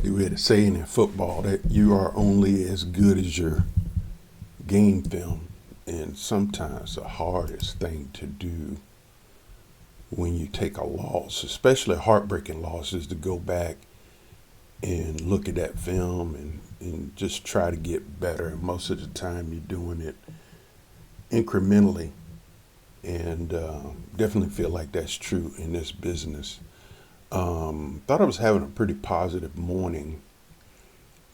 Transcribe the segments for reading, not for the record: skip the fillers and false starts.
We had a saying in football that you are only as good as your game film. And sometimes the hardest thing to do when you take a loss, especially a heartbreaking loss, is to go back and look at that film and just try to get better. And most of the time, you're doing it incrementally. And definitely feel like that's true in this business. Thought I was having a pretty positive morning,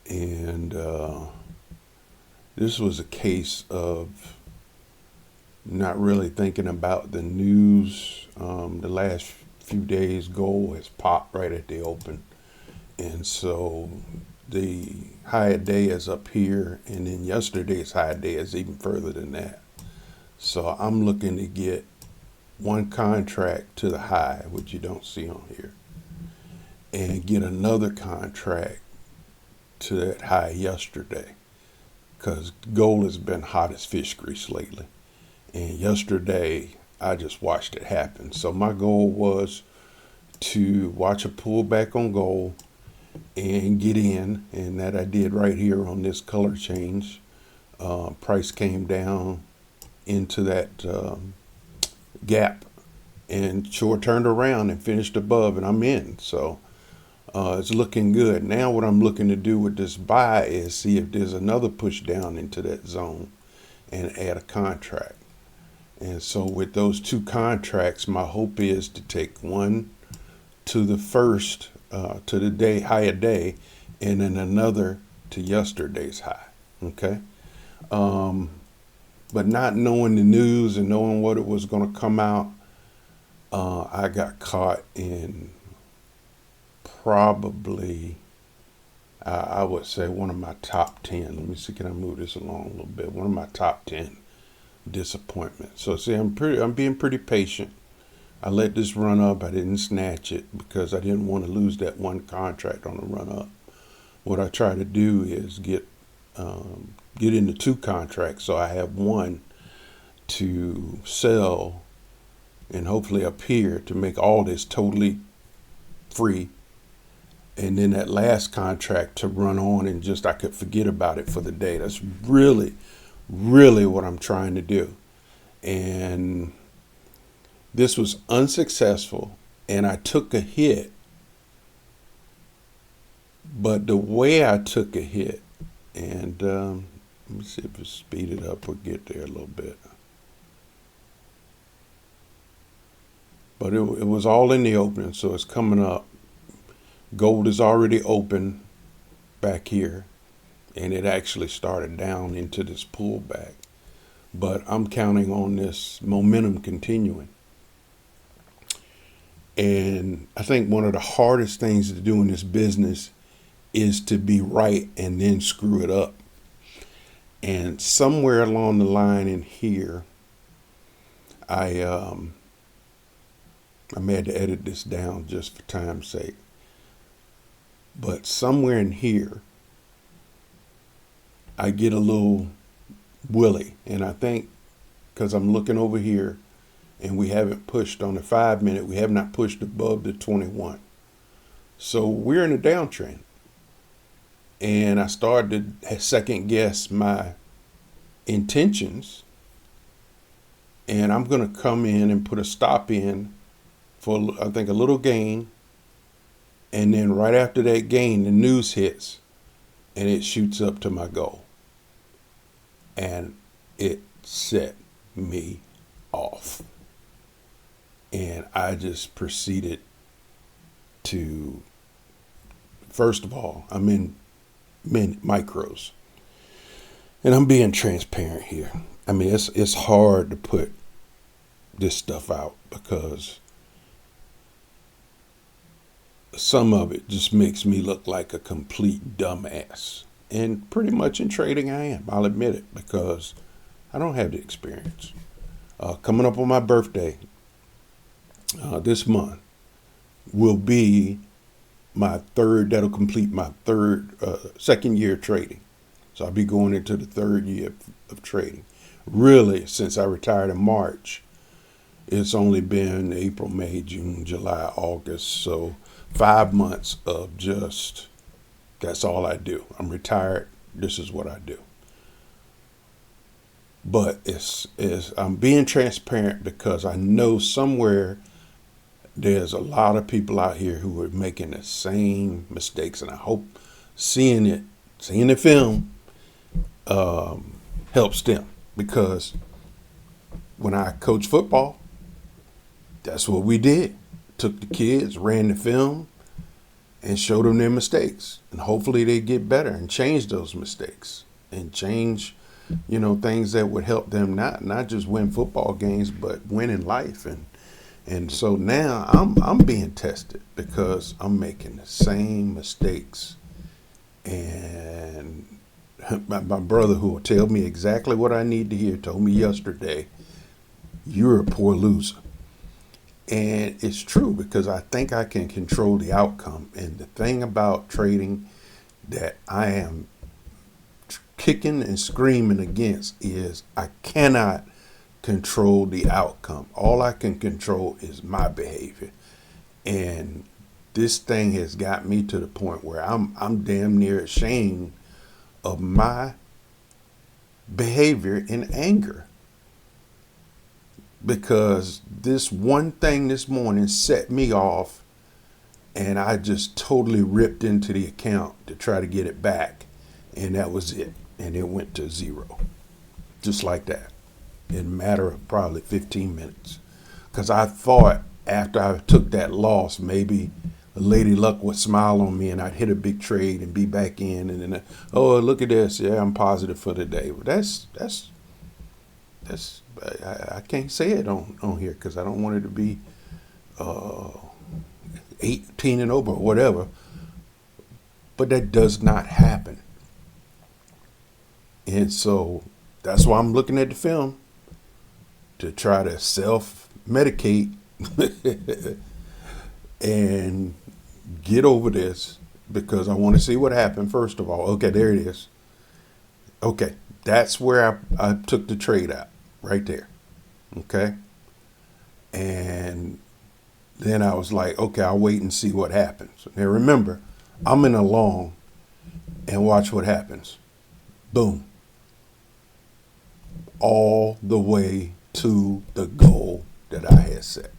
and this was a case of not really thinking about the news. The last few days, gold has popped right at the open, and so the high a day is up here, and then yesterday's high day is even further than that. So I'm looking to get one contract to the high, which you don't see on here, and get another contract to that high yesterday, because gold has been hot as fish grease lately. And yesterday, I just watched it happen. So my goal was to watch a pullback on gold and get in, and that I did right here on this color change. Price came down into that gap and sure turned around and finished above, and I'm in. So it's looking good. Now what I'm looking to do with this buy is see if there's another push down into that zone and add a contract. And so with those two contracts, my hope is to take one to the first, to the day, higher day, and then another to yesterday's high. Okay. But not knowing the news and knowing what it was going to come out, I got caught in probably, I would say, one of my top 10. Let me see, can I move this along a little bit? One of my top 10 disappointments. So see, I'm being pretty patient. I let this run up. I didn't snatch it because I didn't want to lose that one contract on the run up. What I try to do is get into two contracts, so I have one to sell and hopefully up here to make all this totally free, and then that last contract to run on and just I could forget about it for the day. That's really what I'm trying to do. And this was unsuccessful, and I took a hit. But the way I took a hit, and let me see if it's speeded up or get there a little bit. But it was all in the opening, so it's coming up. Gold is already open back here, and it actually started down into this pullback. But I'm counting on this momentum continuing. And I think one of the hardest things to do in this business is to be right and then screw it up. And somewhere along the line in here, I may have to edit this down just for time's sake. But somewhere in here, I get a little willy. And I think because I'm looking over here and we haven't pushed on the 5 minute, we have not pushed above the 21. So we're in a downtrend. And I started to second guess my intentions. And I'm going to come in and put a stop in for, I think, a little gain. And then right after that gain, the news hits and it shoots up to my goal. And it set me off. And I just proceeded to, first of all, I'm in micros. And I'm being transparent here. I mean, it's hard to put this stuff out because some of it just makes me look like a complete dumbass. And pretty much in trading I am. I'll admit it because I don't have the experience. Coming up on my birthday this month will be my third, that'll complete my second year trading. So I'll be going into the third year of trading. Really, since I retired in March, it's only been April, May, June, July, August. So 5 months of just That's all I do. I'm retired. This is what I do. But I'm being transparent because I know somewhere there's a lot of people out here who are making the same mistakes, and I hope seeing the film helps them, because when I coach football, that's what we did. Took the kids, ran the film, and showed them their mistakes, and hopefully they get better and change those mistakes and change, things that would help them not just win football games, but win in life. And so now I'm being tested because I'm making the same mistakes. And my brother, who will tell me exactly what I need to hear, told me yesterday, "You're a poor loser." And it's true, because I think I can control the outcome. And the thing about trading that I am kicking and screaming against is I cannot control the outcome. All I can control is my behavior. And this thing has got me to the point where I'm damn near ashamed of my behavior in anger, because this one thing this morning set me off, and I just totally ripped into the account to try to get it back, and that was it. And it went to zero, just like that, in a matter of probably 15 minutes. Because I thought after I took that loss, maybe Lady Luck would smile on me and I'd hit a big trade and be back in, and then, oh, look at this, yeah, I'm positive for the day. But that's I can't say it on here, because I don't want it to be 18 and over or whatever. But that does not happen. And so that's why I'm looking at the film, to try to self-medicate and get over this, because I want to see what happened first of all. Okay, there it is. Okay, that's where I took the trade out, right there. Okay. And then I was like, okay, I'll wait and see what happens. Now remember, I'm in a long, and watch what happens. Boom. All the way to the goal that I had set.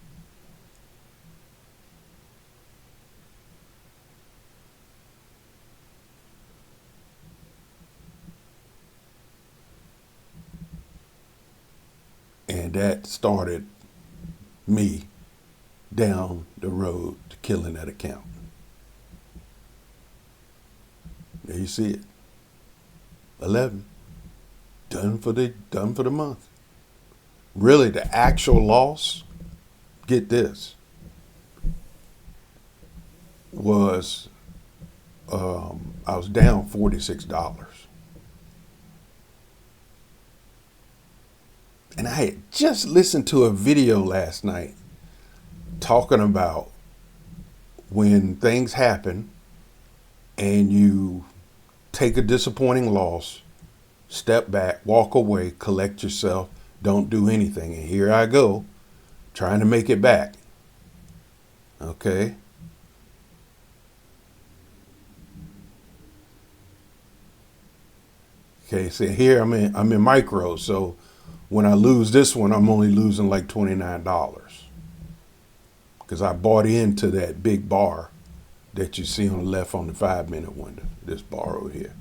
And that started me down the road to killing that account. There you see it. 11. Done for the month. Really, the actual loss, get this, was I was down $46. And I had just listened to a video last night talking about when things happen and you take a disappointing loss, step back, walk away, collect yourself, don't do anything. And here I go, trying to make it back. Okay. Okay, so here I'm in micro, so when I lose this one, I'm only losing like $29, because I bought into that big bar that you see on the left on the 5-minute window, this bar over here.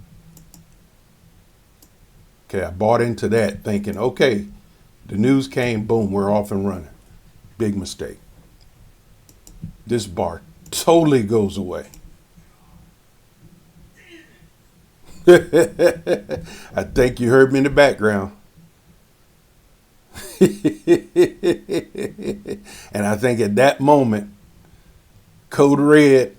Okay, I bought into that thinking, okay, the news came, boom, we're off and running. Big mistake. This bar totally goes away. I think you heard me in the background. And I think at that moment, code red.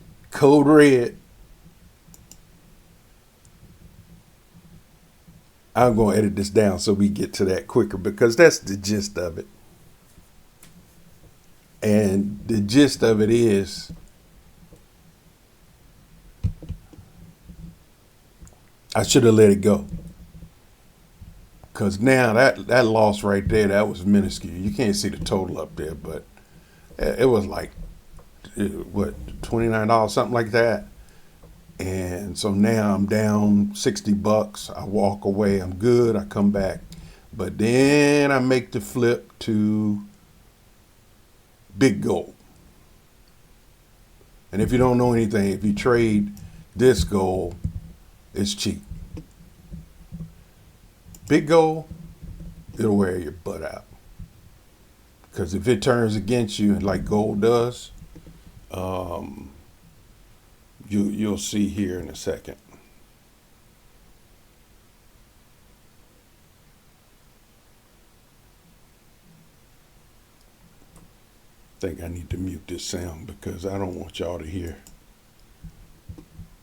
I'm going to edit this down so we get to that quicker, because that's the gist of it. And the gist of it is, I should have let it go. Because now that loss right there, that was minuscule. You can't see the total up there, but it was like, what, $29, something like that. And so now I'm down $60. I walk away. I'm good. I come back. But then I make the flip to big gold. And if you don't know anything, if you trade this gold, it's cheap. Big gold, it'll wear your butt out. Because if it turns against you, and like gold does, you'll see here in a second. I think I need to mute this sound because I don't want y'all to hear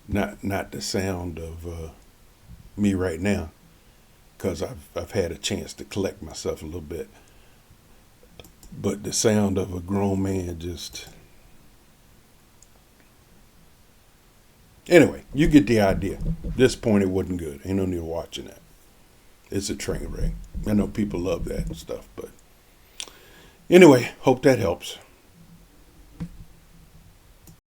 not the sound of me right now, because I've had a chance to collect myself a little bit, but the sound of a grown man just. Anyway, you get the idea. At this point, it wasn't good. Ain't no need watching that. It's a train wreck. I know people love that stuff, but anyway, hope that helps.